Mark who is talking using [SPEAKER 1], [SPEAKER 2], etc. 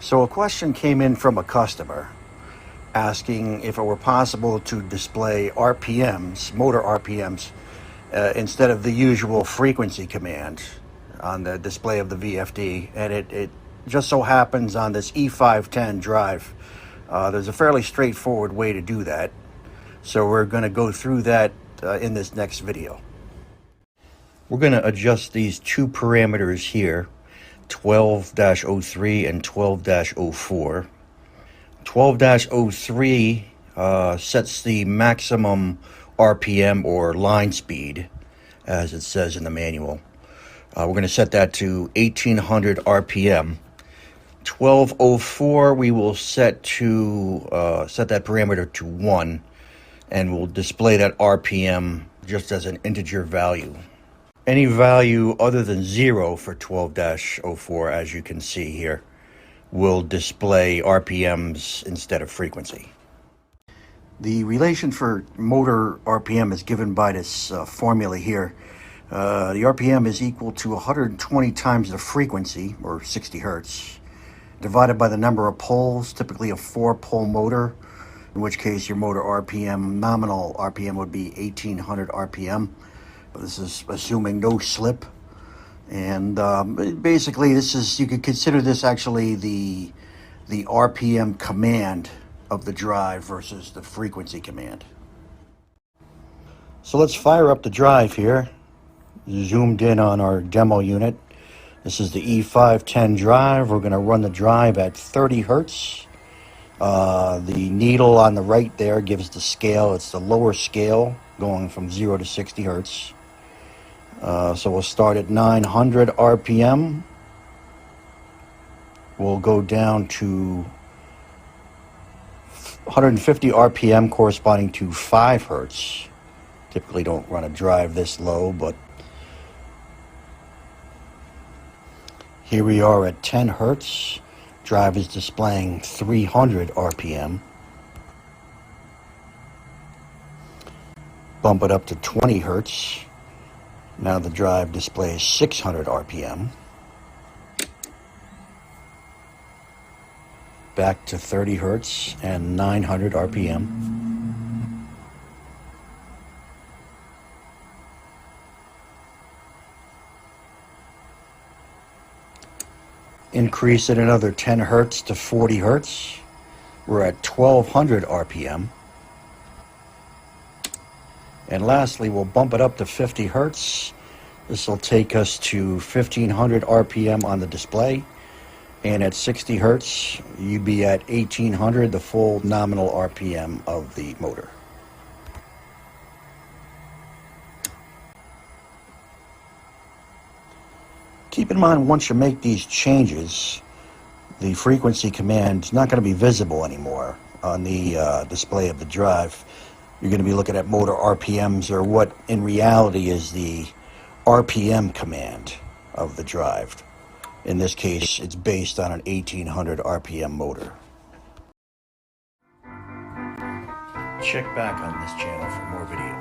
[SPEAKER 1] So a question came in from a customer asking if it were possible to display RPMs, motor RPMs, instead of the usual frequency command on the display of the VFD. And it just so happens on this E510 drive, there's a fairly straightforward way to do that. So we're going to go through that in this next video. We're going to adjust these two parameters here, 12-03 and 12-04. 12-03 sets the maximum RPM or line speed, as it says in the manual. We're going to set that to 1800 RPM. 12-04 we will set that parameter to 1, and we'll display that RPM just as an integer value. Any value other than 0 for 12-04, as you can see here, will display RPMs instead of frequency. The relation for motor RPM is given by this formula here. The RPM is equal to 120 times the frequency, or 60 hertz, divided by the number of poles, typically a 4-pole motor, in which case your motor RPM, nominal RPM, would be 1800 RPM. This is assuming no slip. And basically you could consider this actually the RPM command of the drive versus the frequency command. So let's fire up the drive here. Zoomed in on our demo unit. This is the E510 drive. We're going to run the drive at 30 hertz. The needle on the right there gives the scale. It's the lower scale going from 0 to 60 hertz. So we'll start at 900 RPM. We'll go down to 150 RPM, corresponding to 5 hertz. Typically don't run a drive this low, but here we are at 10 hertz. Drive is displaying 300 RPM. Bump it up to 20 hertz. Now the drive displays 600 RPM. Back to 30 hertz and 900 RPM. Increase it another 10 hertz to 40 hertz. We're at 1200 RPM. And lastly, we'll bump it up to 50 hertz. This will take us to 1500 RPM on the display. And at 60 hertz, you'd be at 1800, the full nominal RPM of the motor. Keep in mind, once you make these changes, the frequency command is not going to be visible anymore on the display of the drive. You're going to be looking at motor RPMs, or what in reality is the RPM command of the drive. In this case, it's based on an 1800 RPM motor. Check back on this channel for more videos.